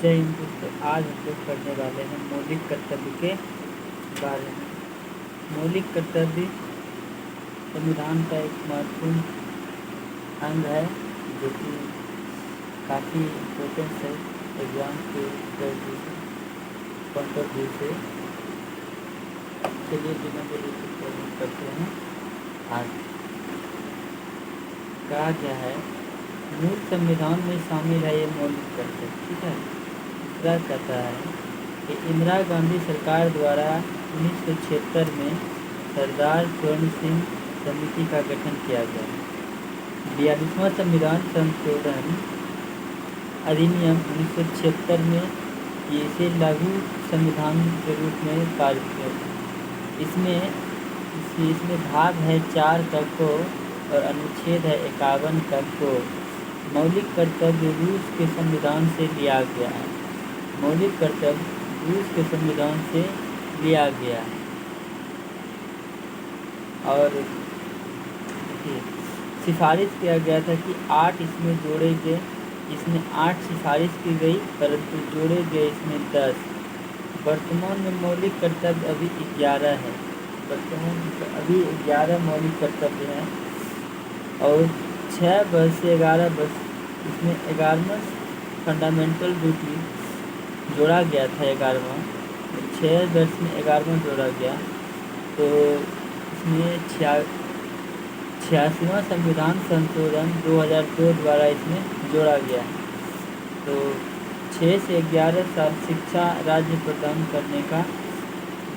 जय हिंद दोस्तों, आज हम लोग पढ़ने वाले हैं मौलिक कर्तव्य के बारे में। मौलिक कर्तव्य संविधान का एक महत्वपूर्ण अंग है जो कि काफ़ी इम्पोर्टेंस है एग्जाम के पॉइंट ऑफ व्यू से। चलिए बिना देरी के करते हैं। आज कहा क्या है, मूल संविधान में शामिल है ये मौलिक कर्तव्य। ठीक है, दूसरा कहता है कि इंदिरा गांधी सरकार द्वारा 1976 में सरदार स्वर्ण सिंह समिति का गठन किया गया। 42वां संविधान संशोधन अधिनियम 1976 में इसे लागू संविधान के रूप में पारित किया गया। इसमें भाग है 4 का को और अनुच्छेद है 51 का को। मौलिक कर्तव्य रूस के संविधान से लिया गया है। मौलिक कर्तव्य रूस के संविधान से लिया गया है। और सिफारिश किया गया था कि 8 इसमें जोड़े गए। इसमें 8 सिफारिश की गई, परंतु जोड़े गए इसमें 10। वर्तमान में मौलिक कर्तव्य अभी 11 है। वर्तमान अभी 11 मौलिक कर्तव्य हैं और 6 वर्ष से 11 वर्ष इसमें 11वां फंडामेंटल ड्यूटी जोड़ा गया था। 11वां 6 वर्ष में 11वां जोड़ा गया, तो इसमें 86वां संविधान संशोधन 2002 द्वारा इसमें जोड़ा गया है। तो 6 से 11 साल शिक्षा राज्य प्रदान करने का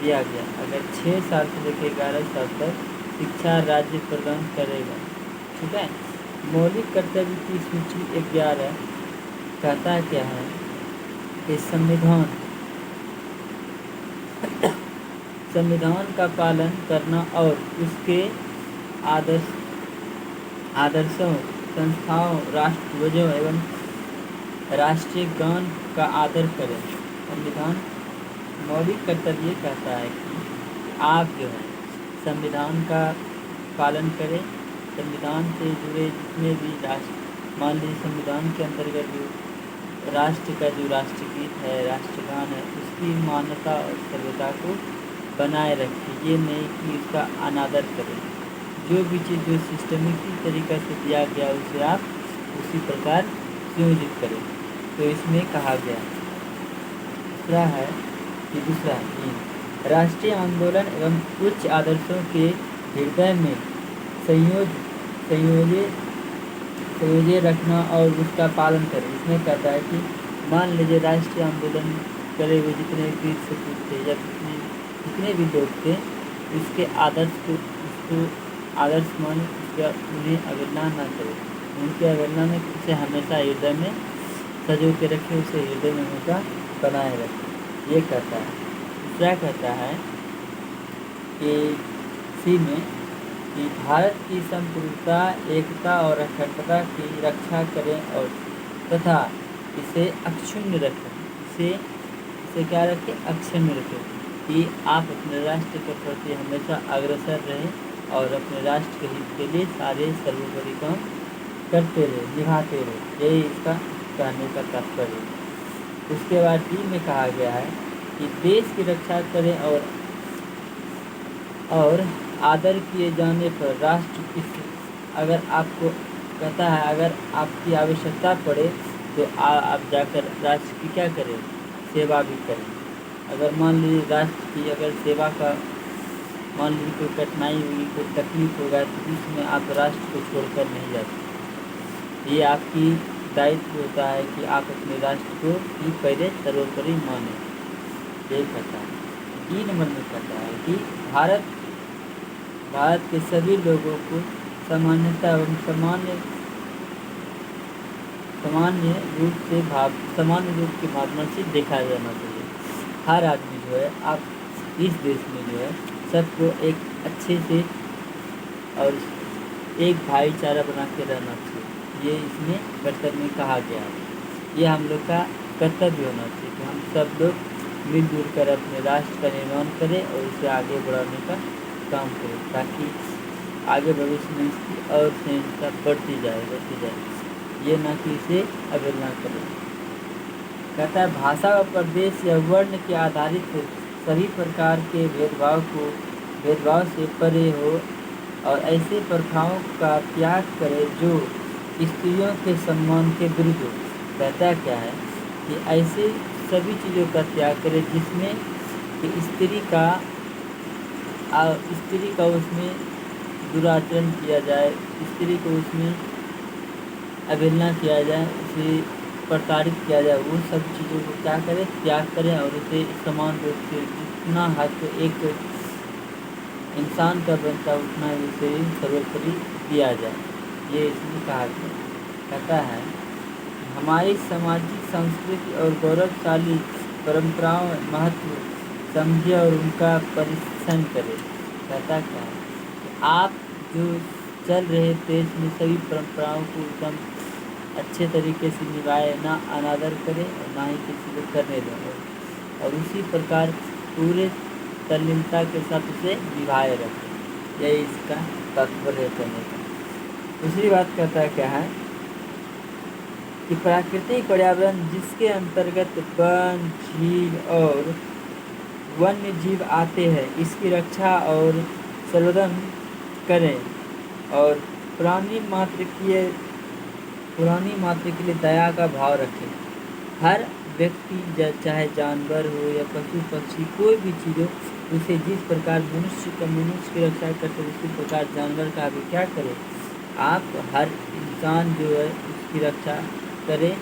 दिया गया। अगर 6 साल से लेकर 11 साल तक शिक्षा राज्य प्रदान करेगा। ठीक है, मौलिक कर्तव्य की सूची 11 कहता क्या है कि संविधान का पालन करना और उसके आदर्शों, संस्थाओं, राष्ट्रध्वजों एवं राष्ट्रीय गान का आदर करें। संविधान मौलिक कर्तव्य कहता है कि आप जो है संविधान का पालन करें। संविधान से जुड़े जितने भी राष्ट्र, मान लीजिए संविधान के अंतर्गत जो राष्ट्र का जो राष्ट्रगीत है, राष्ट्रगान है, उसकी मान्यता और सभ्यता को बनाए रखें। ये नहीं कि उसका अनादर करें। जो भी चीज़ जो सिस्टमेटिक तरीक़े से दिया गया उसे आप उसी प्रकार सुयोजित करें। तो इसमें कहा गया दूसरा है कि राष्ट्रीय आंदोलन एवं उच्च आदर्शों के हृदय में संयोजे रखना और उसका पालन करें। इसमें कहता है कि मान लीजिए राष्ट्रीय आंदोलन करे हुए जितने वीर सपूत थे या जितने भी लोग थे, उसके आदर्श को आदर्श मान उन्हें अवहेलना न करे। उनकी अवहेलना में उसे हमेशा हृदय में सजो के रखे, उसे हृदय में हमेशा बनाए रखे। ये कहता है। दूसरा कहता है कि भारत की संप्रभुता, एकता और अखंडता की रक्षा करें और तथा इसे अक्षुण्ण रखें। इसे क्या रखें? अक्षुण्ण रखें। कि आप अपने राष्ट्र के प्रति हमेशा अग्रसर रहें और अपने राष्ट्र के हित के लिए सारे सर्वोपरि काम करते रहे, निभाते रहे। यही इसका कहने का तात्पर्य है। उसके बाद डी में कहा गया है कि देश की रक्षा करें और आदर किए जाने पर राष्ट्र की, अगर आपको कहता है अगर आपकी आवश्यकता पड़े तो आप जाकर राष्ट्र की क्या करें? सेवा भी करें। अगर मान लीजिए राष्ट्र की अगर सेवा का मान लीजिए कोई कठिनाई हुई, कोई तकलीफ होगा, तो इसमें आप राष्ट्र को छोड़कर नहीं जाते। ये आपकी दायित्व होता है कि आप अपने राष्ट्र को ही पहले सर्वोपरि माने। ये कहता है। 3 नंबर में कहता है कि भारत के सभी लोगों को समानता एवं सामान्य रूप की भावना से देखा जाना चाहिए। हर आदमी जो है, आप इस देश में जो है सबको एक अच्छे से और एक भाईचारा बना के रहना चाहिए। ये इसमें कर्तव्य में कहा गया है। ये हम लोग का कर्तव्य होना चाहिए कि हम सब लोग मिलजुल कर अपने राष्ट्र का निर्माण करें और उसे आगे बढ़ाने का काम करें, ताकि आगे भविष्य में इसकी और सहनशीलता बढ़ती जाए। ये ना कि इसे अवहेलना करें। कहता है भाषा व प्रदेश या वर्ण के आधारित सभी प्रकार के भेदभाव से परे हो और ऐसे प्रथाओं का त्याग करे जो स्त्रियों के सम्मान के विरुद्ध हो। कहता क्या है कि ऐसे सभी चीज़ों का त्याग करे जिसमें कि स्त्री का उसमें दुराचरण किया जाए, स्त्री को उसमें अवहेलना किया जाए, उसे प्रताड़ित किया जाए, वो सब चीज़ों को क्या करें, त्याग करें और उसे समान रूप से जितना हक एक इंसान का बनता उतना ही उसे सर्वोपरि दिया जाए। ये इसमें कहा गया। कहता है हमारी सामाजिक संस्कृति और गौरवशाली परंपराओं महत्व समझे और उनका परीक्षण करें। कहता क्या है कि आप जो चल रहे देश में सभी परंपराओं को एकदम अच्छे तरीके से निभाए, ना अनादर करें और ना ही किसी को करने दें और उसी प्रकार पूरे तल्लीनता के साथ उसे निभाए रखें। यही इसका तात्पर्य करने का। दूसरी बात कहता है क्या है कि प्राकृतिक पर्यावरण जिसके अंतर्गत वन, झील और वन्य जीव आते हैं, इसकी रक्षा और संवर्धन करें और प्राणी मात्र के लिए दया का भाव रखें। हर व्यक्ति चाहे जानवर हो या पशु पक्षी कोई भी चीज़ हो, उसे जिस प्रकार मनुष्य की रक्षा करते उसी प्रकार जानवर का भी क्या करें, आप हर इंसान जो है उसकी रक्षा करें,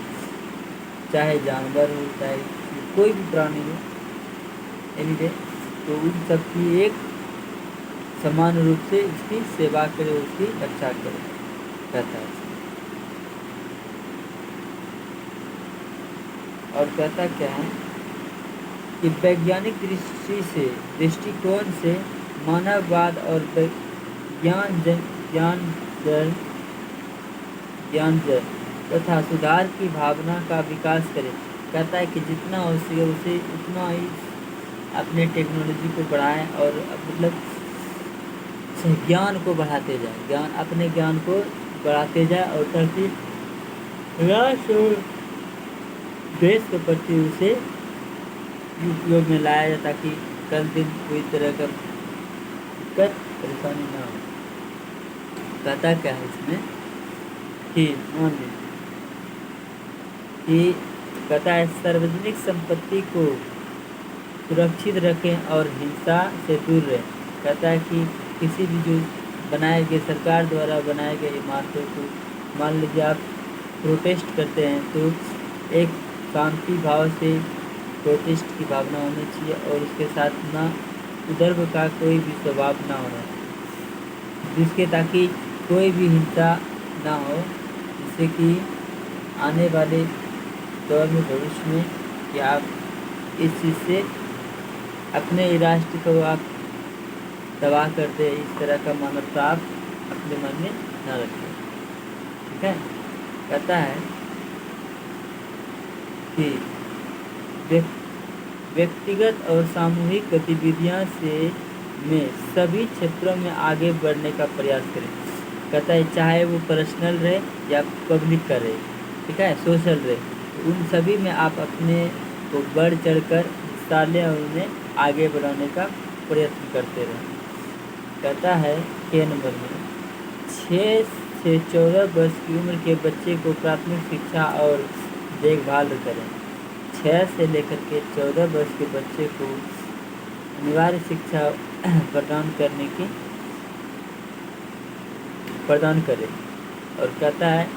चाहे जानवर हो चाहे कोई भी प्राणी हो, एनीवे, तो उन सबकी एक समान रूप से उसकी सेवा करें, उसकी रक्षा करें, कहता है। और कहता क्या है कि वैज्ञानिक दृष्टिकोण से मानववाद और ज्ञान तथा सुधार की भावना का विकास करें। कहता है कि जितना हो सके उसे उतना ही अपने टेक्नोलॉजी को बढ़ाएं और मतलब ज्ञान को बढ़ाते जाए, अपने ज्ञान को बढ़ाते जाए और ताकि राष्ट्र और देश के प्रति उसे उपयोग में लाया जाए ताकि कल दिन कोई तरह का दिक्कत परेशानी ना हो। कहता क्या है इसमें कि कहता है सार्वजनिक संपत्ति को सुरक्षित रखें और हिंसा से दूर रहें। कहता है कि किसी भी जो बनाए गए सरकार द्वारा बनाए गए इमारतों को मान लीजिए आप प्रोटेस्ट करते हैं तो एक शांति भाव से प्रोटेस्ट की भावना होनी चाहिए और उसके साथ ना उधर्व का कोई भी स्वभाव ना होना, जिसके ताकि कोई भी हिंसा ना हो, जिससे कि आने वाले दौर में भविष्य में कि आप इस चीज़ से अपने राष्ट्र को आप तबाह करते, इस तरह का मानवता आप अपने मन में न रखें। ठीक है। कहता है कि व्यक्तिगत और सामूहिक गतिविधियां में सभी क्षेत्रों में आगे बढ़ने का प्रयास करें। कहता है चाहे वो पर्सनल रहे या पब्लिक का रहे, ठीक है, सोशल रहे, उन सभी में आप अपने को बढ़ चढ़ कर हिस्सा लें और उन्हें आगे बढ़ाने का प्रयत्न करते रहें। कहता है के नंबर में 6 से 14 वर्ष की उम्र के बच्चे को प्राथमिक शिक्षा और देखभाल करें। 6 से लेकर के 14 वर्ष के बच्चे को अनिवार्य शिक्षा प्रदान करें। और कहता है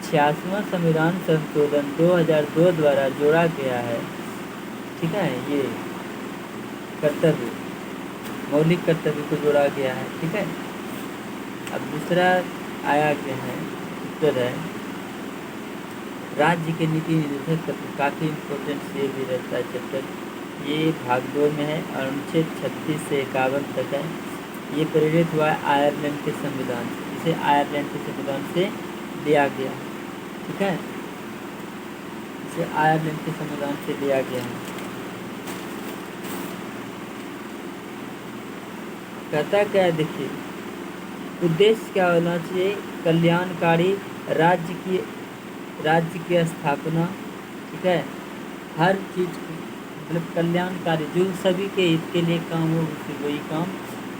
86वां संविधान संशोधन 2002 द्वारा जोड़ा गया है, ठीक है, ये कर्तव्य, मौलिक कर्तव्य को जोड़ा गया है। ठीक है। अब दूसरा आया क्या है, उत्तर है राज्य के नीति निर्देशक तत्व। काफ़ी इम्पोर्टेंट ये भी रहता है चैप्टर, ये भाग 2 में है और अनुच्छेद 36 से 51 तक है। ये प्रेरित हुआ है आयरलैंड के संविधान से, इसे आयरलैंड के संविधान से लिया गया। ठीक है, इसे आयरलैंड के संविधान से लिया गया है। कहता क्या है, देखिए उद्देश्य क्या होना चाहिए, कल्याणकारी राज्य की स्थापना, ठीक है, हर चीज़ मतलब कल्याणकारी जो सभी के हित के लिए काम हो वही काम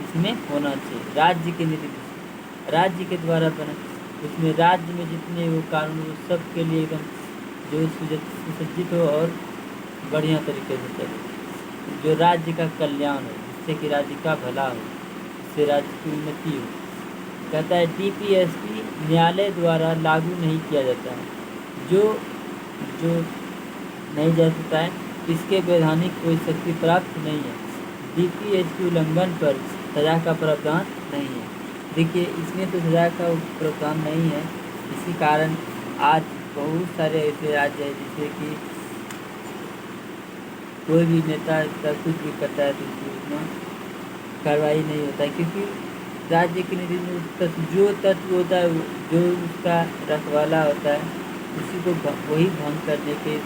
इसमें होना चाहिए। राज्य के निर्देश राज्य के द्वारा बना उसमें राज्य में जितने वो कानून वो सब के लिए एकदम जो सुसज्जित हो और बढ़िया तरीके से चले, जो राज्य का कल्याण हो, जिससे कि राज्य का भला हो, जिससे राज्य की उन्नति हो। कहता है डीपीएसपी न्यायालय द्वारा लागू नहीं किया जाता है, जो जो नहीं जा सकता है, इसके वैधानिक कोई शक्ति प्राप्त नहीं है। डीपीएसपी उल्लंघन पर सजा का प्रावधान नहीं है। देखिए इसमें तो सजा का प्रावधान नहीं है, इसी कारण आज बहुत सारे ऐसे राज्य हैं जिससे कि कोई भी नेता कुछ भी करता है तो उसकी उतना कार्रवाई नहीं होता है, क्योंकि राज्य के नीति जो तत्व होता है जो उसका रखवाला होता है उसी को वही भंग करने के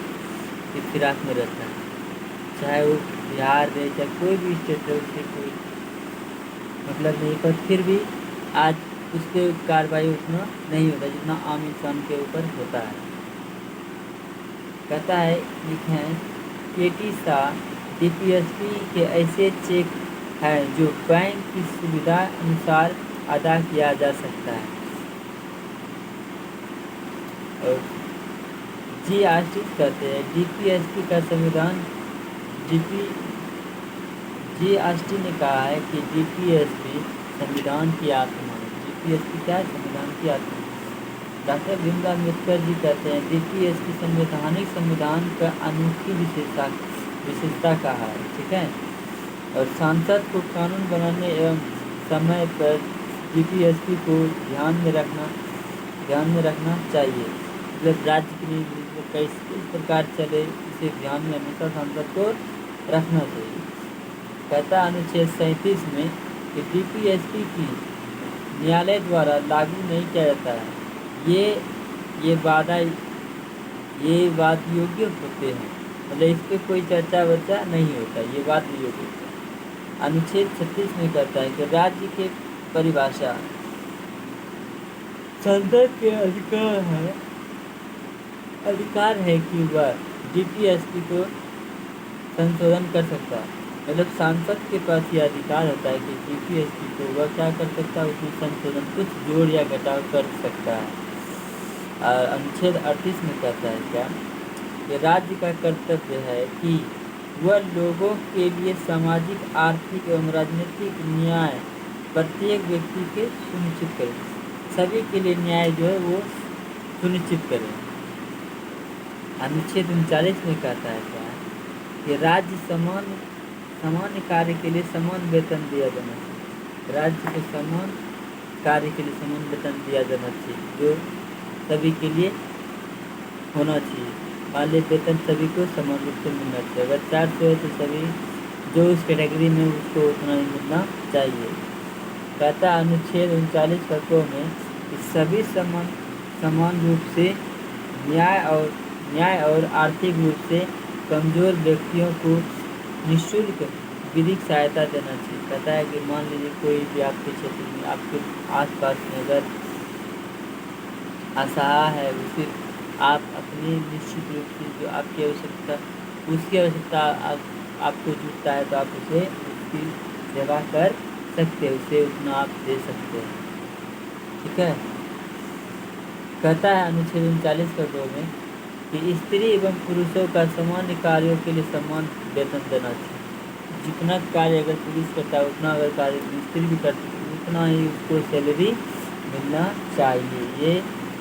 फिराक में रहता है, चाहे वो बिहार रहे चाहे कोई भी स्टेट है, उससे कोई मतलब नहीं। पर फिर भी आज उस पर कार्रवाई उतना नहीं होता जितना आम इंसान के ऊपर होता है। कहता है लिखे हैं केटी शाह डीपीएसपी के ऐसे चेक हैं जो बैंक की सुविधा अनुसार अदा किया जा सकता है। और जी आस्टिन कहते हैं डीपीएसपी का संविधान जी आस्टिन ने कहा है कि डीपीएसपी संविधान की आत्मा है। डीपीएसपी क्या है? संविधान की आत्मा। डॉक्टर भीमराव अम्बेडकर जी कहते हैं डीपीएसपी संविधान का अनूठी विशेषता कहा है। ठीक है। और सांसद को कानून बनाने एवं समय पर डीपीएसपी को ध्यान में रखना चाहिए। मतलब राज्य के लिए किस प्रकार चले इसे ध्यान में हमेशा सांसद को रखना चाहिए। कहता अनुच्छेद 37 में कि डीपीएसपी की न्यायालय द्वारा लागू नहीं किया जाता है। ये वाद योग्य होते हैं, मतलब इस पर कोई चर्चा वर्चा नहीं होता, ये वाद योग्य होता है। अनुच्छेद 36 में कहता है कि राज्य के परिभाषा संसद के अधिकार है कि वह डीपीएसपी को संशोधन कर सकता है। मतलब सांसद के पास यह अधिकार होता है कि डीपीएसपी को वह क्या कर सकता है, उसमें संशोधन कुछ जोड़ या घटाव कर सकता है। अनुच्छेद 38 में कहता है क्या कि राज्य का कर्तव्य है कि वह लोगों के लिए सामाजिक, आर्थिक एवं राजनीतिक न्याय प्रत्येक व्यक्ति के सुनिश्चित करे, सभी के लिए न्याय जो है वो सुनिश्चित करे। अनुच्छेद 39 में कहता है क्या कि राज्य सामान्य कार्य के लिए समान वेतन दिया जाना चाहिए। राज्य को समान कार्य के लिए समान वेतन दिया जाना चाहिए, जो सभी के लिए होना चाहिए। मान लीजिए वेतन सभी को समान रूप से मिलना चाहिए। अगर 400 है तो सभी जो उस कैटेगरी में उसको उतना ही मिलना चाहिए। कहता अनुच्छेद 39 तत्वों में कि सभी समान रूप से न्याय और आर्थिक रूप से कमजोर व्यक्तियों को निःशुल्क विधिक सहायता देना चाहिए। कहता है कि मान लीजिए कोई भी आपके क्षेत्र में, आपके आसपास में अगर असहाय है, उसे आप अपनी निश्चित रूप से जो आपकी आवश्यकता आपको जुटता है तो आप उसे उसकी सेवा कर सकते हैं, उसे उतना आप दे सकते हैं। ठीक है। कहता है अनुच्छेद 39 में कि स्त्री एवं पुरुषों का सामान्य कार्यों के लिए समान वेतन देना चाहिए। जितना कार्य अगर पुरुष करता है उतना अगर कार्य स्त्री भी करती है उतना ही उसको सैलरी मिलना चाहिए। ये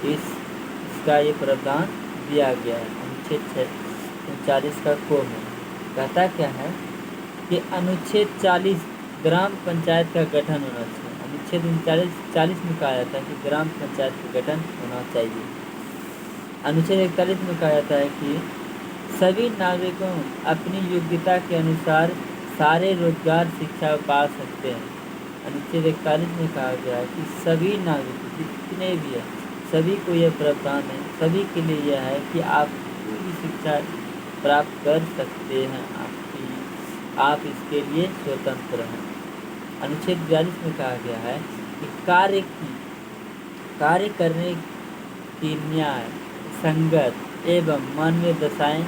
इसका ये प्रावधान दिया गया है अनुच्छेद 39 का को में। कहता क्या है कि अनुच्छेद 40 ग्राम पंचायत का गठन होना चाहिए। अनुच्छेद 40 में कहा जाता है कि ग्राम पंचायत का गठन होना चाहिए। अनुच्छेद 41 में कहा जाता है कि सभी नागरिकों अपनी योग्यता के अनुसार सारे रोजगार शिक्षा पा सकते हैं। अनुच्छेद 41 में कहा गया है कि सभी नागरिक जितने भी हैं सभी को यह प्रावधान है, सभी के लिए यह है कि आप कोई भी शिक्षा प्राप्त कर सकते हैं, आप इसके लिए स्वतंत्र हैं। अनुच्छेद 42 में कहा गया है कि कार्य करने की न्याय, संगत एवं मानवीय दशाएं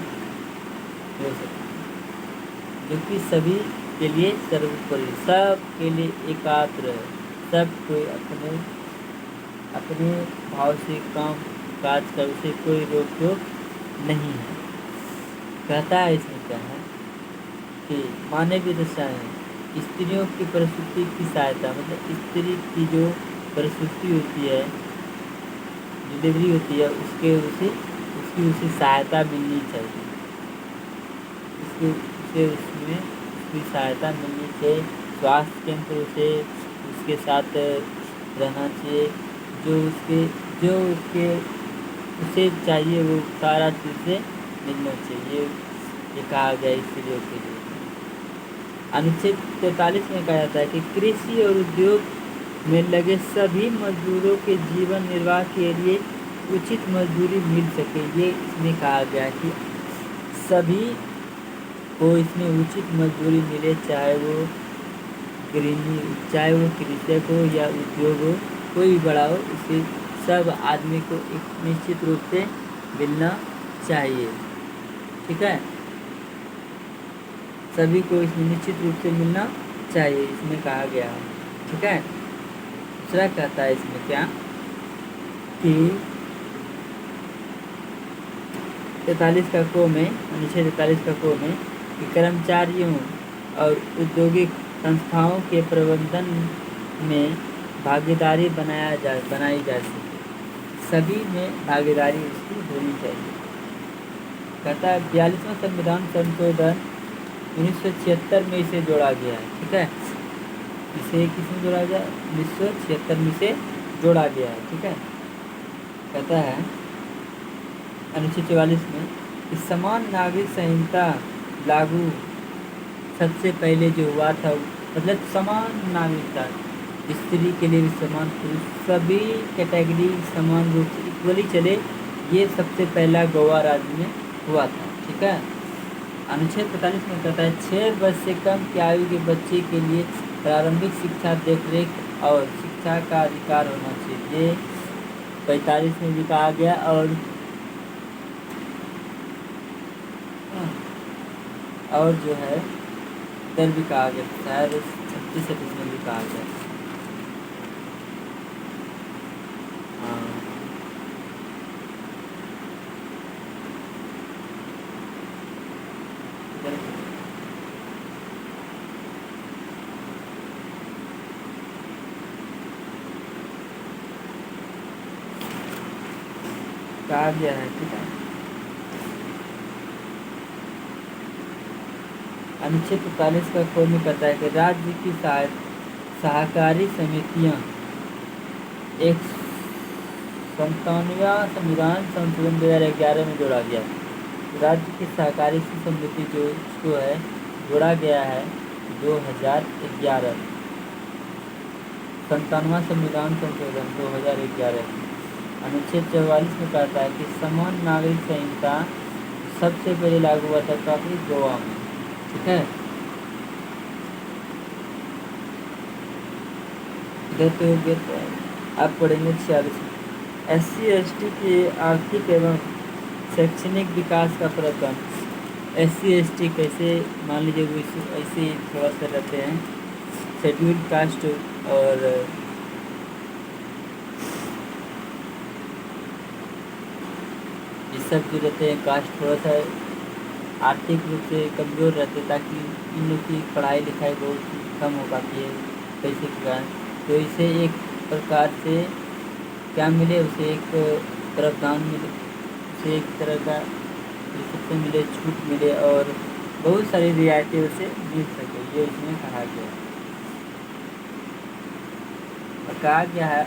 हो सकती है, जो कि सभी के लिए सर्वोपरि, सब के लिए एकाग्र है, सब कोई अपने अपने भाव से काम काज कर, उसे कोई रोक टोक नहीं है। कहता है इसमें क्या है कि मानवीय दशाएं स्त्रियों की प्रसूति की सहायता, मतलब स्त्री की जो प्रसूति होती है, डिलीवरी होती है, उसकी उसे सहायता मिलनी चाहिए, उसमें उसकी सहायता मिलनी चाहिए। स्वास्थ्य केंद्र उसके साथ रहना चाहिए, जो उसके उसे चाहिए वो सारा चीज़ें मिलना चाहिए, ये कहा गया स्त्रियों के लिए। अनुच्छेद 43 में कहा जाता है कि कृषि और उद्योग में लगे सभी मजदूरों के जीवन निर्वाह के लिए उचित मजदूरी मिल सके, ये इसमें कहा गया है कि सभी को इसमें उचित मजदूरी मिले, चाहे वो गृहिणी, चाहे वो कृषक हो या उद्योग हो, कोई भी बड़ा हो, इसे सब आदमी को एक निश्चित रूप से मिलना चाहिए। ठीक है, सभी को इसमें निश्चित रूप से मिलना चाहिए, इसमें कहा गया है। ठीक है, दूसरा कहता है इसमें क्या कि 43 का को में, अनुच्छेद 43 का को में कि कर्मचारियों और औद्योगिक संस्थाओं के प्रबंधन में भागीदारी बनाई जा सके, सभी में भागीदारी उसकी होनी चाहिए। कहता है 42वां संविधान संशोधन 1976 में इसे जोड़ा गया है। ठीक है, इसे किसमें जोड़ा गया? 1976 में इसे जोड़ा गया है। ठीक है, कहता है अनुच्छेद 44 में कि समान नागरिक संहिता लागू सबसे पहले जो हुआ था, मतलब समान नागरिकता, स्त्री के लिए भी समान, पुरुष, सभी कैटेगरी समान रूप से इक्वली चले, ये सबसे पहला गोवा राज्य में हुआ था। ठीक है, अनुच्छेद 45 में कहता है 6 वर्ष से कम की आयु के बच्चे के लिए प्रारंभिक शिक्षा, देखरेख और शिक्षा का अधिकार होना चाहिए, ये 45 में भी कहा गया। और जो है इधर भी कहा गया, शायद 36 में भी कहा गया। कहा गया है। ठीक है, अनुच्छेद 45 का को में कहता है कि राज्य की सहकारी समितियां 97वां संविधान संशोधन 2011 में जोड़ा गया। राज्य की सहकारी समिति जो इसको है जोड़ा गया है 2011, 97वां संविधान संशोधन 2011। अनुच्छेद 44 में कहता है कि समान नागरिक संहिता सबसे पहले लागू हुआ था काफी गोवा में। ठीक है, इधर पे हो गया, आप पढ़ेंगे 46। SC/ST के आर्थिक एवं शैक्षणिक विकास का प्रकरण। SC/ST कैसे, मान लीजिए वो ऐसे थोड़ा सा रहते हैं, शेड्यूल्ड कास्ट और ये सब जो रहते हैं कास्ट, थोड़ा सा आर्थिक रूप से कमज़ोर रहते, ताकि इन लोग की पढ़ाई लिखाई बहुत कम हो पाती है पैसे के कारण, तो इसे एक प्रकार से क्या मिले, उसे एक प्रावधान मिले, उसे एक तरह का सबसे मिले, छूट मिले और बहुत सारी रियायतें उसे मिल सके, ये इसमें कहा गया है। और कहा गया है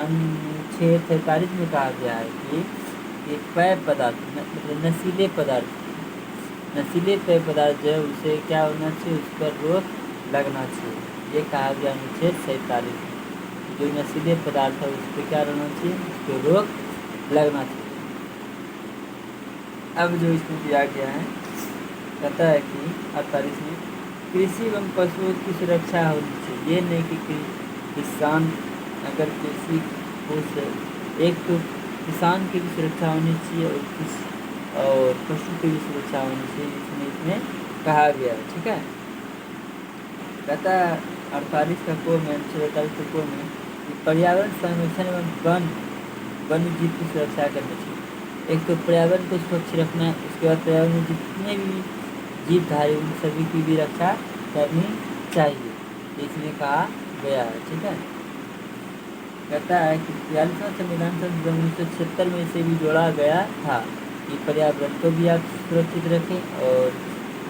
अनुच्छेद 47 में कहा गया है कि पेय पदार्थ, मतलब नशीले पेय पदार्थ जो है उसे क्या होना चाहिए, उस पर रोक लगना चाहिए, ये कहा गया अनुच्छेद 47 में। जो नशीले पदार्थ है उस पर क्या रहना चाहिए, उस पर रोक लगना चाहिए। अब जो इसमें दिया गया है कहता है कि 48 में कृषि एवं पशुओं की सुरक्षा होनी चाहिए, ये नहीं कि किसान अगर कृषि हो से, एक तो किसान की भी सुरक्षा होनी चाहिए और और पशु की भी सुरक्षा होनी चाहिए, इसमें कहा गया है। ठीक है, कहता है 48 का को में 48 का को में पर्यावरण संरक्षण एवं वन्य जीव की सुरक्षा करनी चाहिए। एक तो पर्यावरण को स्वच्छ रखना है, उसके बाद पर्यावरण में जितने भी जीवधारी उन सभी की भी रक्षा करनी चाहिए, इसमें कहा गया है। ठीक है, कहता है कि 42वां संविधान संशोधन 1976 में से भी जोड़ा गया था कि पर्यावरण को भी आप सुरक्षित रखें और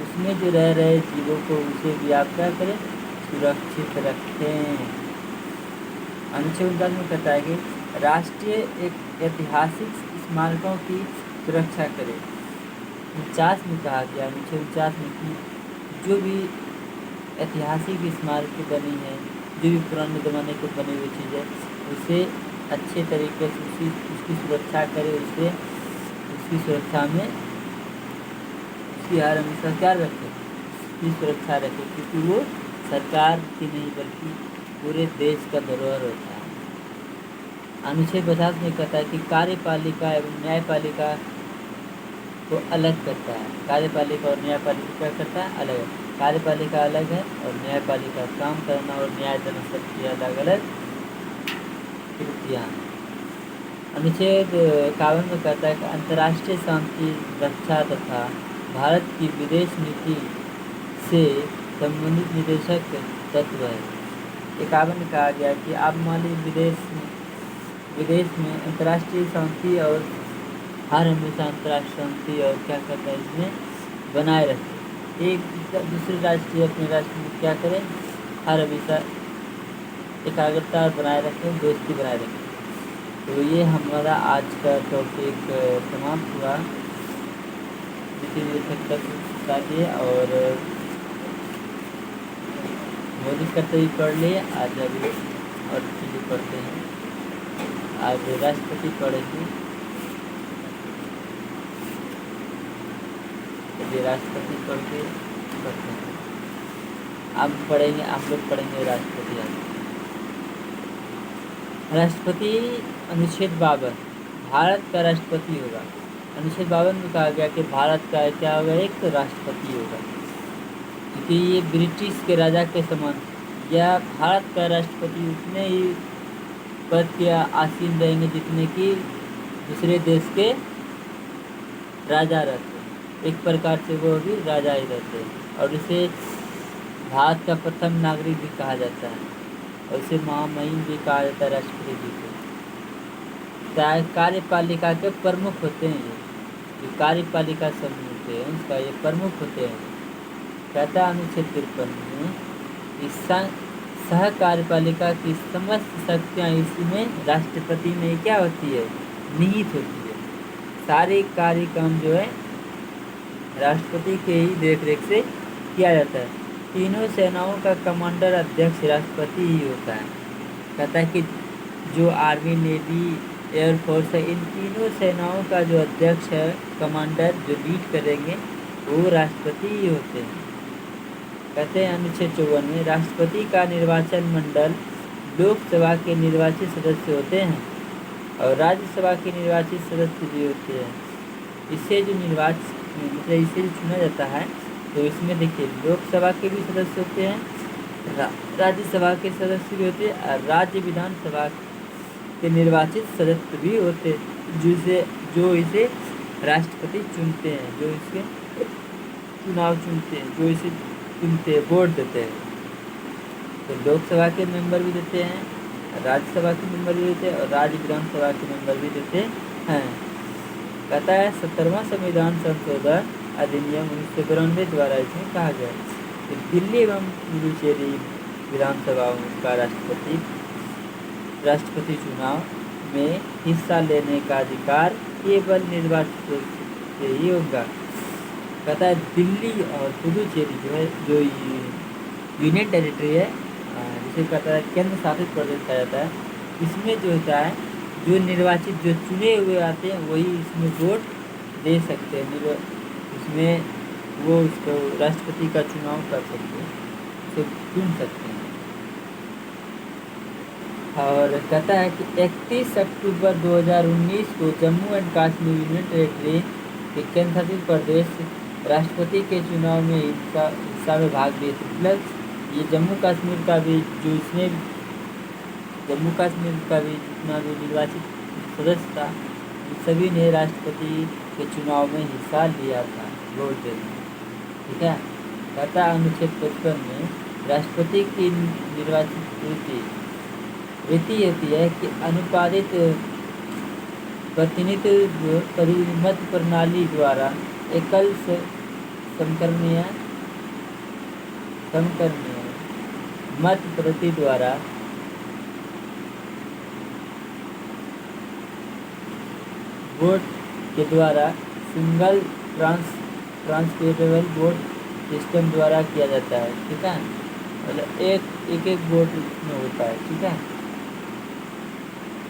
उसमें जो रह रहे जीवों को उसे भी आप क्या करें, सुरक्षित रखें। अनुच्छेद 49 में कहता है कि राष्ट्रीय एक ऐतिहासिक स्मारकों की सुरक्षा करें। 49 में कहा गया, अनुच्छेद 49 में कि जो भी ऐतिहासिक स्मारक बनी है, जो भी पुराने ज़माने के बनी हुई चीज़ है, उसे अच्छे तरीके से उसकी सुरक्षा करे, उसकी सुरक्षा में उसकी हर हमेशा क्या रखे, उसकी सुरक्षा रखे, क्योंकि वो सरकार की नहीं बल्कि पूरे देश का धरोहर होता है। अनुच्छेद 50 में कहता है कि कार्यपालिका एवं न्यायपालिका को अलग करता है। कार्यपालिका और न्यायपालिका क्या करता है, अलग है। कार्यपालिका अलग है और न्यायपालिका काम करना और न्याय देना सबकी अलग अलग कृतियाँ। अनुच्छेद 51 में कहता है कि अंतर्राष्ट्रीय शांति रक्षा तथा भारत की विदेश नीति से संबंधित निदेशक तत्व है। 51 में कहा गया कि आप मान लीजिए विदेश में अंतर्राष्ट्रीय शांति और हर हमेशा अंतर्राष्ट्रीय शांति और क्या करता है, इसमें बनाए रखें। एक दूसरे राष्ट्र अपने राष्ट्र में क्या करें, हर हमेशा एकाग्रता बनाए रखें, दोस्ती बनाए रखें। तो ये हमारा आज का टॉपिक समाप्त हुआ, इसी और मौलिक कर्तव्य पढ़ लिए। आज अभी और चीज़ें पढ़ते हैं। आज राष्ट्रपति पढ़ेंगे, ये राष्ट्रपति पढ़ के पढ़ते हैं। आप पढ़ेंगे, आप लोग पढ़ेंगे राष्ट्रपति। राष्ट्रपति अनुच्छेद 52 भारत का राष्ट्रपति होगा। अनुच्छेद 52 में कहा गया कि भारत का क्या होगा, एक तो राष्ट्रपति होगा, क्योंकि ये ब्रिटिश के राजा के समान, या भारत का राष्ट्रपति उतने ही पद के आसीन रहेंगे जितने कि दूसरे देश के राजा रहते हैं। एक प्रकार से वो भी राजा ही रहते हैं, और इसे भारत का प्रथम नागरिक भी कहा जाता है, और इसे महामहिम भी कहा जाता है राष्ट्रपति जी को। कार्यपालिका के प्रमुख होते हैं, ये जो कार्यपालिका समूह होते हैं उसका ये प्रमुख होते हैं। कहता है अनुच्छेद 53 में इस सह कार्यपालिका की समस्त शक्तियाँ इसमें राष्ट्रपति में क्या होती है, निहित होती है। सारे कार्य काम जो है राष्ट्रपति के ही देखरेख से किया जाता है। तीनों सेनाओं का कमांडर अध्यक्ष राष्ट्रपति ही होता है। कहता है कि जो आर्मी, नेवी, एयरफोर्स है, इन तीनों सेनाओं का जो अध्यक्ष है, कमांडर जो लीड करेंगे, वो राष्ट्रपति ही होते हैं। कहते हैं अनुच्छेद 54 में राष्ट्रपति का निर्वाचन मंडल लोकसभा के निर्वाचित सदस्य होते हैं और राज्यसभा के निर्वाचित सदस्य भी होते हैं। इससे जो इसे चुना जाता है, तो इसमें देखिए लोकसभा के भी सदस्य होते हैं, राज्यसभा के सदस्य भी होते हैं, और राज्य विधानसभा के निर्वाचित सदस्य भी होते हैं, जो इसे राष्ट्रपति चुनते हैं, जो इसके चुनाव चुनते हैं, जो इसे चुनते हैं, वोट देते हैं। तो लोकसभा के मेंबर भी देते हैं, राज्यसभा के मेंबर भी देते हैं, और राज्य विधानसभा के मेंबर भी देते हैं। कहता है 17वां संविधान संशोधन अधिनियम 1992 द्वारा इसमें कहा गया कि दिल्ली एवं पुडुचेरी विधानसभाओं का राष्ट्रपति चुनाव में हिस्सा लेने का अधिकार केवल निर्वाचित से ही होगा। कहता है दिल्ली और पुडुचेरी जो है, जो यूनियन टेरिटरी है, जिसे कहता है केंद्र शासित प्रदेश कहा जाता है, इसमें जो होता है, जो निर्वाचित जो चुने हुए आते हैं वही इसमें वोट दे सकते हैं, इसमें वो उसको राष्ट्रपति का चुनाव कर सकते हैं, तो चुन सकते हैं। और कहता है कि 31 अक्टूबर 2019 को Jammu and Kashmir union territory कि केंद्र शासित प्रदेश राष्ट्रपति के चुनाव में हिस्सा में भाग लिए थे। प्लस ये जम्मू कश्मीर का भी जितना भी निर्वाचित सदस्य था, सभी ने राष्ट्रपति के चुनाव में हिस्सा लिया था वोट देने। ठीक है, कहता है अनुच्छेद 55 में राष्ट्रपति की निर्वाचित रीति होती है कि अनुपादित प्रतिनिधित्व परिमत प्रणाली द्वारा एकल समकरणीय मत प्रति द्वारा वोट के द्वारा सिंगल ट्रांसफरेबल वोट सिस्टम द्वारा किया जाता है। ठीक है, मतलब एक वोट में होता है। ठीक है,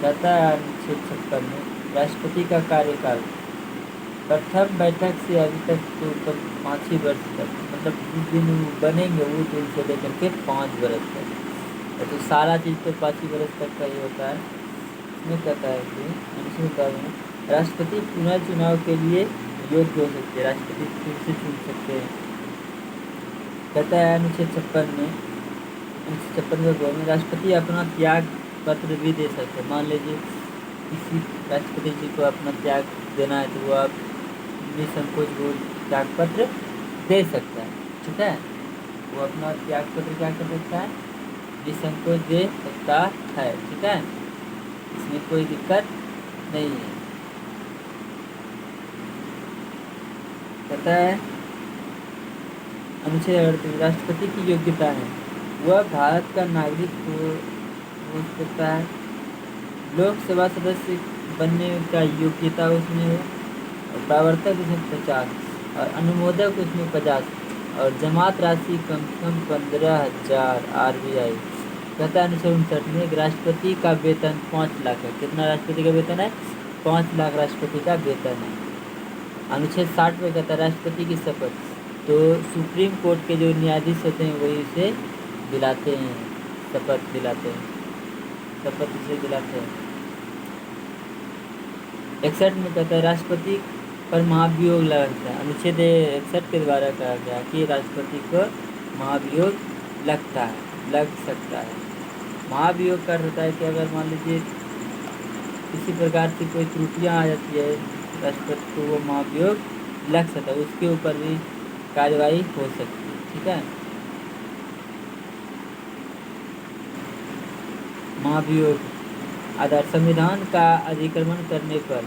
कहता है अनुच्छेद 56 में राष्ट्रपति का कार्यकाल प्रथम बैठक से अभी तक तो 5 ही वर्ष तक, मतलब जिस दिन बनेंगे वो दिन से लेकर के 5 वर्ष तक, तो सारा चीज़ तो 5 ही वर्ष तक का ही होता है। इसमें कहता है कि अनुच्छेद में राष्ट्रपति पुनर्चुनाव के लिए योग्य हो सकते हैं, राष्ट्रपति फिर से चुन सकते हैं। कहता है अनुच्छेद 56 में राष्ट्रपति अपना त्याग पत्र भी दे सकते हैं। मान लीजिए किसी राष्ट्रपति जी को अपना त्याग देना है तो वो आप निसंकोच वो त्याग पत्र दे सकता है। ठीक है, वो अपना त्याग पत्र क्या कर सकता है, निसंकोच दे सकता है। ठीक है, इसमें कोई दिक्कत नहीं है। कहता है अनुच्छेद 38 राष्ट्रपति की योग्यता है वह भारत का नागरिक हो सकता है, लोकसभा सदस्य बनने का योग्यता उसमें हो, और प्रवर्तक उसमें 50 और अनुमोदक उसमें 50 और जमात राशि कम से कम 15,000 RBI। कहता है अनुच्छेद 59 में राष्ट्रपति का वेतन 5 लाख है। कितना राष्ट्रपति का वेतन है, 5 लाख राष्ट्रपति का वेतन है। अनुच्छेद 60 में कहता है राष्ट्रपति की शपथ तो सुप्रीम कोर्ट के जो न्यायाधीश होते हैं वही उसे दिलाते हैं, शपथ दिलाते हैं, शपथ उसे दिलाते हैं। 61 में कहता है राष्ट्रपति पर महाभियोग लगता है। अनुच्छेद 61 के द्वारा कहा गया कि राष्ट्रपति को महाभियोग लग सकता है। महाभियोग का होता है कि अगर मान लीजिए किसी प्रकार की कोई त्रुटियां आ जाती है राष्ट्रपति को वो महाभियोग लग सकता है, उसके ऊपर भी कार्यवाही हो सकती है। ठीक है, महाभियोग आधार संविधान का अधिक्रमण करने पर,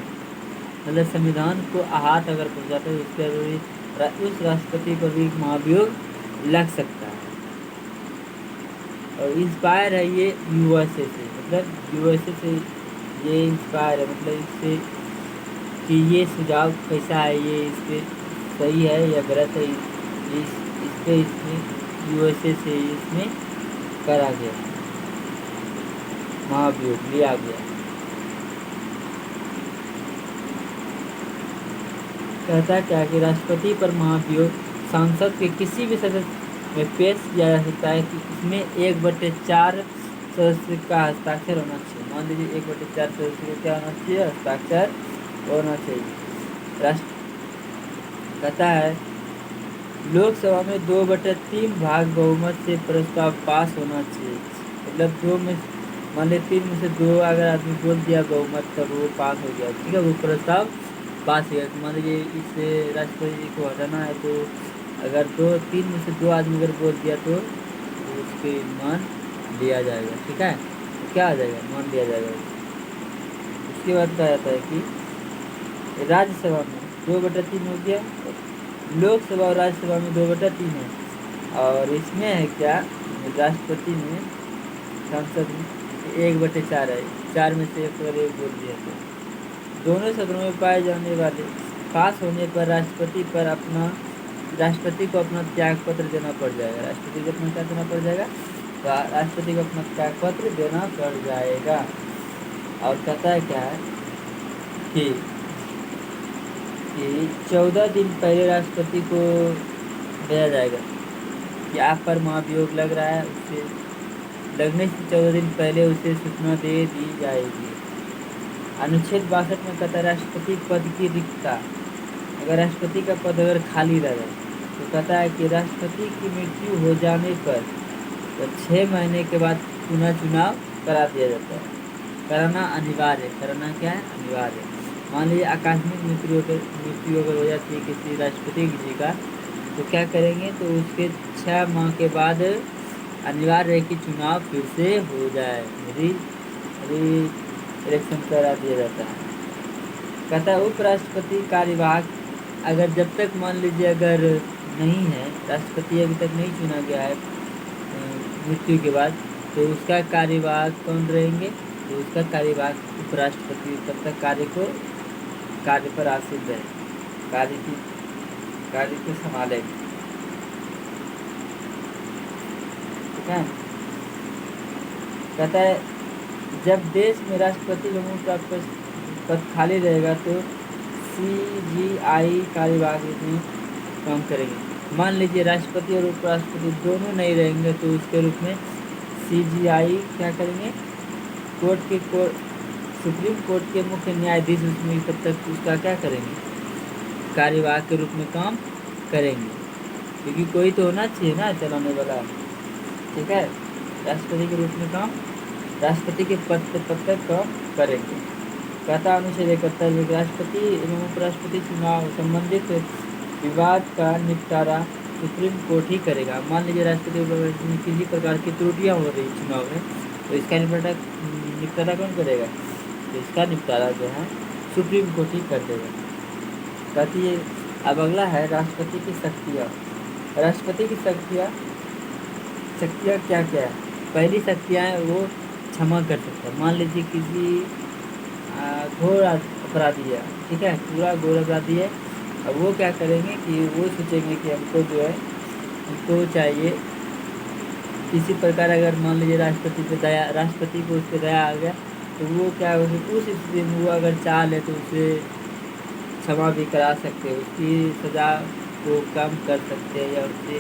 मतलब संविधान को आहत अगर पहुंचाता है उसके उस राष्ट्रपति पर भी महाभियोग लग सकता है। और इंस्पायर है ये USA से, मतलब USA से ये इंस्पायर है, मतलब इससे कि ये सुझाव कैसा है, ये इस पर सही है या गलत है, इसमें USA से इसमें करा गया, महाभियोग लिया गया। कहता क्या कि राष्ट्रपति पर महाभियोग सांसद के किसी भी सदस्य में पेश किया जा सकता है कि इसमें 1/4 सदस्य का हस्ताक्षर होना चाहिए। मान लीजिए 1/4 सदस्य को क्या होना चाहिए, हस्ताक्षर होना चाहिए। कहता है लोकसभा में 2/3 भाग बहुमत से प्रस्ताव पास होना चाहिए, मतलब 2 में मान लीजिए 3 में से 2 अगर आदमी बोल दिया बहुमत तब वो पास हो गया। ठीक है, वो प्रस्ताव पास हो गया। मान लीजिए इससे राष्ट्रपति जी को हटाना है तो अगर 3 में से 2 आदमी अगर बोल दिया तो उसके मान लिया जाएगा। ठीक है, तो क्या आ जाएगा, मान लिया जाएगा। उसके बाद कहा जाता है कि राज्यसभा में 2/3 हो गया, लोकसभा और राज्यसभा में 2/3 है, और इसमें है क्या राष्ट्रपति में सांसद में 1/4 है, 4 में से 1 पर 1 बोल दिया तो दोनों सदनों में पाए जाने वाले पास होने पर राष्ट्रपति को अपना त्याग पत्र देना पड़ जाएगा। राष्ट्रपति को अपना क्या देना पड़ जाएगा, तो राष्ट्रपति को अपना त्याग पत्र देना पड़ जाएगा। और कहता है क्या है कि 14 दिन पहले राष्ट्रपति को दिया जाएगा कि आप पर महाभियोग लग रहा है, उससे लगने से 14 दिन पहले उसे सूचना दे दी जाएगी। अनुच्छेद 62 में कहता है राष्ट्रपति पद की रिक्तता, अगर राष्ट्रपति का पद अगर खाली रह जाए तो कहता है कि राष्ट्रपति की मृत्यु हो जाने पर तो 6 महीने के बाद पुनः चुनाव करा दिया जाता है। कराना अनिवार्य, कराना क्या है, अनिवार्य। मान लीजिए आकस्मिक मृत्यु अगर हो जाती है किसी राष्ट्रपति जी का तो क्या करेंगे, तो उसके 6 माह के बाद अनिवार्य है कि चुनाव फिर से हो जाए, री इलेक्शन करा दिया जाता है। कहता है उपराष्ट्रपति कार्यवाहक अगर जब तक मान लीजिए अगर नहीं है, राष्ट्रपति अभी तक नहीं चुना गया है मृत्यु के बाद, तो उसका कार्यवाहक कौन रहेंगे, तो उसका कार्यवाहक उपराष्ट्रपति तब तक कार्य पर आसीन रहे, कार्य को संभाले। ठीक है। कहता है जब देश में राष्ट्रपति लोगों का पद खाली रहेगा तो CGI कार्यवाहक में काम करेंगे। मान लीजिए राष्ट्रपति और उपराष्ट्रपति दोनों नहीं रहेंगे तो उसके रूप में CGI क्या करेंगे, सुप्रीम कोर्ट के मुख्य न्यायाधीश उसमें तब तक उसका क्या करेंगे, कार्यवाहक के रूप में काम करेंगे, क्योंकि कोई तो होना चाहिए ना चलाने वाला। ठीक है। राष्ट्रपति के रूप में काम, राष्ट्रपति के पद तक काम करेंगे। कहता अनुच्छेद 71 राष्ट्रपति एवं उपराष्ट्रपति चुनाव संबंधित विवाद का निपटारा सुप्रीम कोर्ट ही करेगा। मान लीजिए राष्ट्रपति में किसी प्रकार की त्रुटियां हो रही चुनाव में, तो इसका निपटारा कौन करेगा, तो इसका निपटारा जो है सुप्रीम कोर्ट ही कर देगा। कहती है अब अगला है राष्ट्रपति की शक्तियाँ। राष्ट्रपति की शक्तियाँ क्या क्या है। पहली शक्तियाँ है वो क्षमा कर सकता है। मान लीजिए किसी घोर अपराधी है, ठीक है, पूरा घोर अपराधी है, अब वो क्या करेंगे कि वो सोचेंगे कि हमको जो है हमको चाहिए किसी प्रकार, अगर मान लीजिए राष्ट्रपति को उस पर दया आ गया तो वो क्या उस स्थिति में वो अगर चाह ले तो उसे क्षमा भी करा सकते हैं, उसकी सज़ा को कम कर सकते हैं या उससे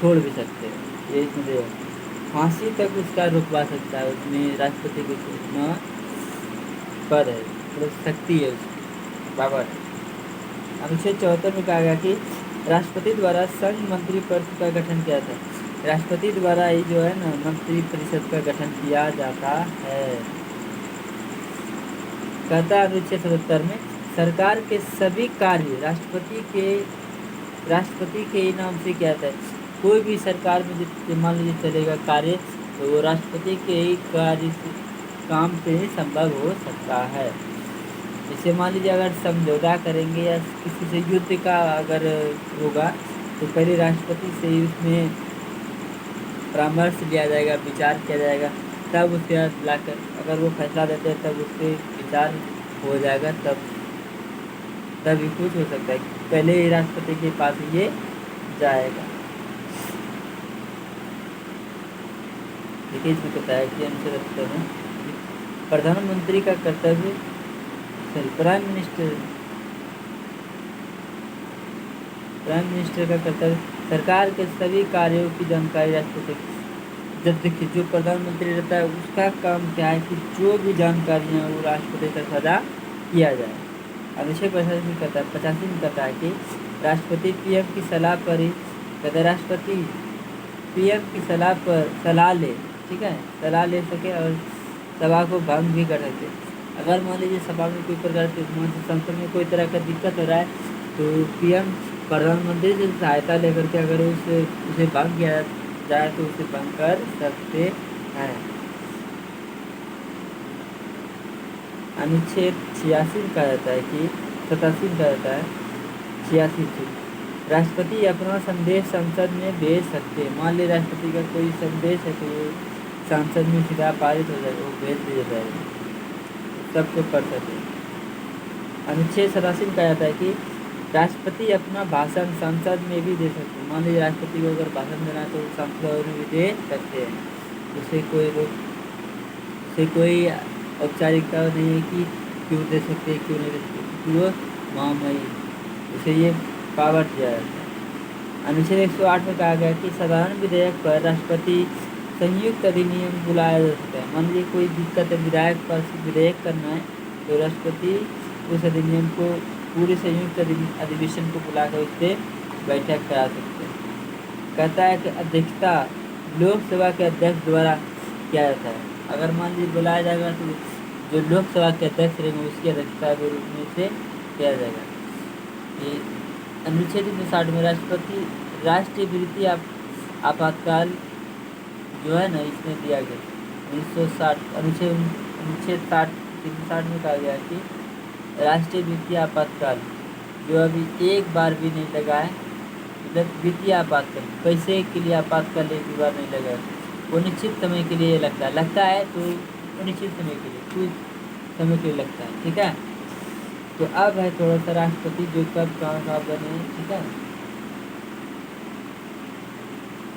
छोड़ भी सकते हैं। ये इसमें फांसी तक उसका रुकवा सकता है, उसमें राष्ट्रपति को इतना पद है, मतलब शक्ति है, उसकी पावर है। अनुच्छेद 74 में कहा गया कि राष्ट्रपति द्वारा संघ मंत्री परिषद का गठन किया था। राष्ट्रपति द्वारा ही जो है ना मंत्री परिषद का गठन किया जाता है। कहता है अनुच्छेद 77 में सरकार के सभी कार्य राष्ट्रपति के ही नाम से किया जाता है। कोई भी सरकार में मान लीजिए चलेगा कार्य तो वो राष्ट्रपति के ही काम से ही संभव हो सकता है। जैसे मान लीजिए अगर समझौता करेंगे या किसी से युद्ध का अगर होगा तो पहले राष्ट्रपति से ही उसमें परामर्श लिया जाएगा, विचार किया जाएगा, तब उसके बाद लाकर अगर वो फैसला देते हैं तब उस पर विचार हो जाएगा, तब ही कुछ हो सकता है। पहले ही राष्ट्रपति के पास ये जाएगा। देखिए इसमें कहता है कि अनुच्छेद 77 में प्रधानमंत्री का कर्तव्य प्राइम मिनिस्टर का कर्तव्य सरकार के सभी कार्यों की जानकारी राष्ट्रपति। जब देखिए जो प्रधानमंत्री रहता है उसका काम क्या है कि जो भी जानकारियाँ वो राष्ट्रपति तक साझा किया जाए। अनुच्छेद 85 में कहता है कि राष्ट्रपति PM की सलाह पर ही कहता है, राष्ट्रपति PM की सलाह ले, ठीक है, सलाह ले सके और सभा को भंग भी कर सके। अगर मान लीजिए सभा में कोई प्रकार के संसद में कोई तरह का दिक्कत हो रहा है तो PM प्रधानमंत्री से सहायता लेकर के अगर उसे भंग किया जाए तो उसे भंग कर सकते हैं। अनुच्छेद 86 कहा जाता है कि 87 कहा जाता है 86 राष्ट्रपति अपना संदेश संसद में भेज सकते हैं। मान लीजिए राष्ट्रपति का कोई संदेश है तो संसद में सीधा पारित हो जाएगा, वो भेज दिया जाएगा, सबको पढ़ सके। अनुच्छेद 87 कहा जाता है कि राष्ट्रपति अपना भाषण संसद में भी दे सकते हैं। मान लीजिए राष्ट्रपति को अगर भाषण देना है तो संसद में भी दे सकते हैं, उसे कोई औपचारिकता नहीं है कि क्यों दे सकते हैं क्यों नहीं दे सकते, क्योंकि वो महामहिम, उसे ये पावर दिया जाता है। अनुच्छेद 108 में कहा गया कि साधारण विधेयक पर राष्ट्रपति संयुक्त अधिनियम बुलाया जा सकता है। मान लीजिए कोई दिक्कत है, विधेयक करना है तो राष्ट्रपति उस अधिनियम को पूरे संयुक्त अधिवेशन को बुलाकर उससे बैठक करा सकते हैं। कहता है कि अध्यक्षता लोकसभा के अध्यक्ष द्वारा किया जाता है। अगर मान लीजिए बुलाया जाएगा तो जो लोकसभा के अध्यक्ष रहेंगे उसकी अध्यक्षता के रूप में से किया जाएगा। ये अनुच्छेद 59 में राष्ट्रपति राष्ट्रीय वित्तीय आपातकाल जो है ना इसमें दिया गया 1960 अनुच्छेद 60 में कहा गया कि राष्ट्रीय वित्तीय आपातकाल जो अभी एक बार भी नहीं लगा है, मतलब वित्तीय आपातकाल पैसे के लिए आपातकाल एक भी बार नहीं लगा है, वो निश्चित समय के लिए लगता है तो वो निश्चित समय के लिए कुछ समय के लिए लगता है। ठीक है, तो अब है थोड़ा सा राष्ट्रपति जो कब कहाँ बने। ठीक है,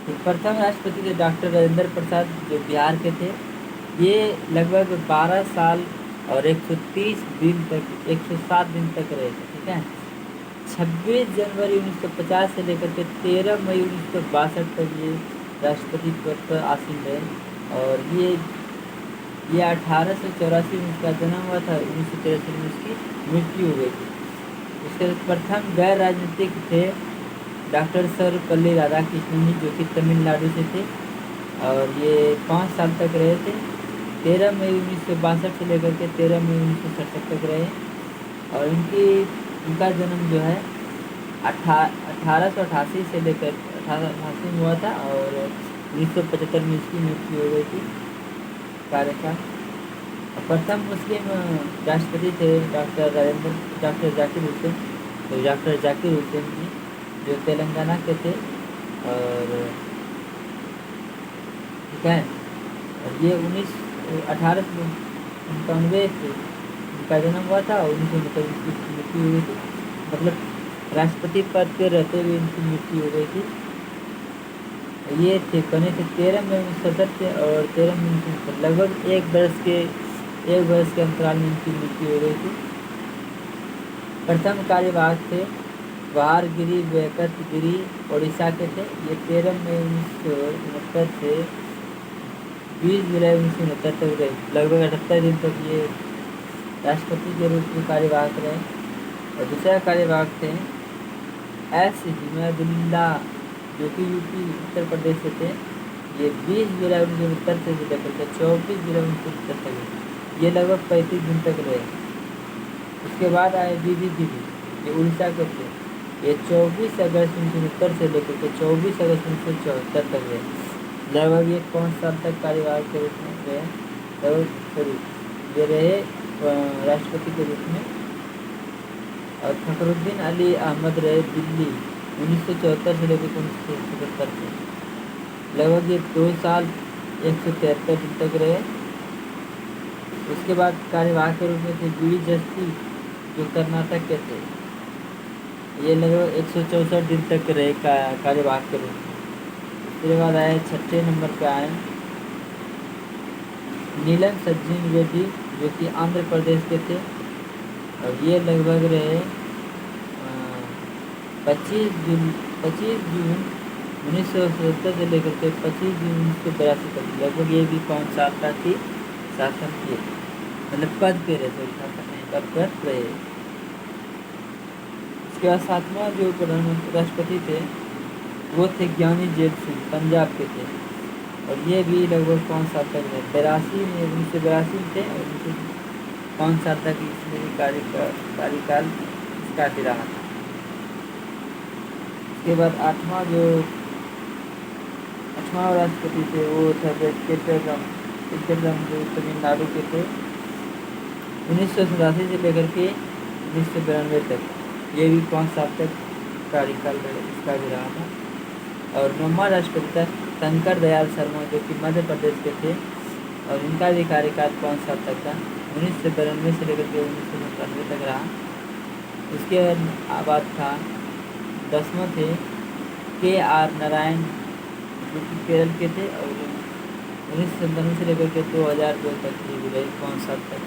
तो प्रथम राष्ट्रपति थे डॉक्टर राजेंद्र प्रसाद जो बिहार के थे। ये लगभग 12 साल और 130 दिन तक 107 दिन तक रहे थे। ठीक है, 26 जनवरी 1950 से लेकर के 13 मई 1962 तक ये राष्ट्रपति पद पर आसीन रहे। और ये 1884 में उसका जन्म हुआ था, 1983 में उसकी मृत्यु हो गई थी। उसके प्रथम गैर राजनीतिक थे डॉक्टर सर्वपल्ली राधाकृष्णन जी जो कि तमिलनाडु से थे और ये 5 साल तक रहे थे। 13 मई 1962 से लेकर के 13 मई 1967 तक रहे। और उनका जन्म जो है 1888 से लेकर 1888 में हुआ था और 1975 में इसकी मृत्यु हो गई थी। कार्यकाल प्रथम मुस्लिम राष्ट्रपति थे डॉक्टर जाकिर हुसैन। तो डॉक्टर जाकिर हुसैन जी जो तेलंगाना के थे और ठीक है, और ये 1899 से उनका जन्म हुआ था और 1929 की मृत्यु हो गई थी। मतलब राष्ट्रपति पद पे रहते हुए इनकी मृत्यु हो गई थी। ये थे बने थे 13 मई 1967 और 13 मई 1967, लगभग एक वर्ष के अंतराल में इनकी मृत्यु हो गई थी। प्रथम कार्यवाहक थे बहार गिरी वेंकट गिरी उड़ीसा के थे। ये 13 मई 1969 से 20 जुलाई 1969 तक रहे। लगभग 78 दिन तक ये राष्ट्रपति के रूप में कार्यवाहक रहे। और दूसरा कार्यवाहक थे एस हिमायतुल्ला जो कि यूपी उत्तर प्रदेश से थे। ये 20 जुलाई 1969 से लेकर के 24 जुलाई 1970 तक, ये लगभग 35 दिन तक रहे। उसके बाद आए बीबी गिरी ये उड़ीसा के थे। ये 24 अगस्त 1969 से लेकर के 24 अगस्त 1974 तक रहे। लगभग ये 5 साल तक कार्यवाहक के रूप में रहे। लगभग ये रहे राष्ट्रपति के रूप में। और फखरुद्दीन अली अहमद रहे दिल्ली 1974 से लेकर 1977 तक। लगभग ये 2 साल 173 दिन तक रहे। उसके बाद कार्यवाहक के रूप में थे बी जस्ती जो कर्नाटक के थे। ये लगभग 164 दिन तक रहे कार्यवाहक के रूप में। उसके बाद आए 6ठे नंबर पे आए नीलम सज्जन रेड्डी जो कि आंध्र प्रदेश के थे। और ये लगभग रहे 25 जून 1977 से लेकर के 25 जून 1982 तक। लगभग ये भी 5 साल तक ही शासन किए, मतलब पद पे रहे, शासन नहीं पद पर रहे। इसके बाद 7वां जो प्रधानमंत्री राष्ट्रपति थे वो थे ज्ञानी जेल सिंह पंजाब के थे। और ये भी लगभग 5 साल तक रहे। 1982 में थे और 5 साल तक इसमें कार्यकाल इसका भी रहा था। उसके बाद 8वां राष्ट्रपति थे वो थे वेंकटेरम जो तमिलनाडु के थे। 1987 से लेकर के 1992 तक, ये भी 5 साल तक कार्यकाल इसका भी रहा था। और 9वां राष्ट्रपति था शंकर दयाल शर्मा जो कि मध्य प्रदेश के थे और इनका भी कार्यकाल 5 साल तक था। 1992 से लेकर के 1997 तक रहा। उसके बाद था 10वां थे KR नारायण जो कि केरल के थे और 1997 से लेकर के 2002 तक ये भी रहे 5 साल तक।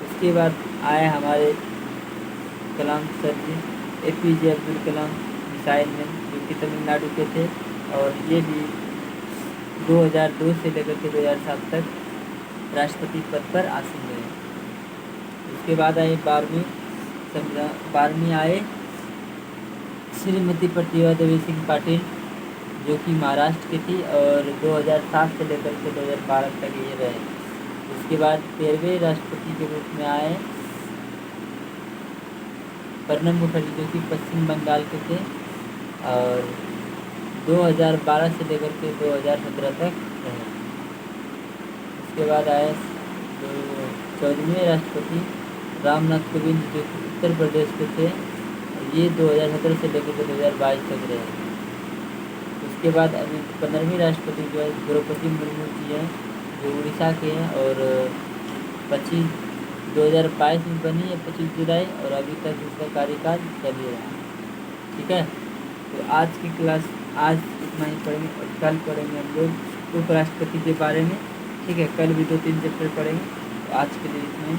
उसके बाद आए हमारे कलाम सर जी APJ Abdul Kalam missile man जो कि तमिलनाडु के थे और ये भी 2002 से लेकर के 2007 तक राष्ट्रपति पद पर आसीन रहे। उसके बाद आए 12वीं संविधान 12वीं आए श्रीमती प्रतिभा देवी सिंह पाटिल, जो कि महाराष्ट्र की थी और 2007 से लेकर के 2012 तक ये रहे। उसके बाद 13वें राष्ट्रपति के रूप में आए प्रणब मुखर्जी, जो कि पश्चिम बंगाल के थे और 2012 से लेकर के 2017 तक रहे। उसके बाद आए 14वें राष्ट्रपति रामनाथ कोविंद, जो कि उत्तर प्रदेश के थे, ये 2017 से लेकर के 2022 तक रहे। उसके बाद अभी 15वीं राष्ट्रपति जो है द्रौपदी मुर्मू जी हैं, जो उड़ीसा के हैं और 2022 में बनी है 25 जुलाई और अभी तक इसका कार्यकाल चल ही रहा है। ठीक है, तो आज की क्लास आज इतना ही पढ़ेंगे और कल पढ़ेंगे हम लोग उपराष्ट्रपति के बारे में। ठीक है, कल भी 2-3 चैप्टर पढ़ेंगे। तो आज के लिए इतना ही।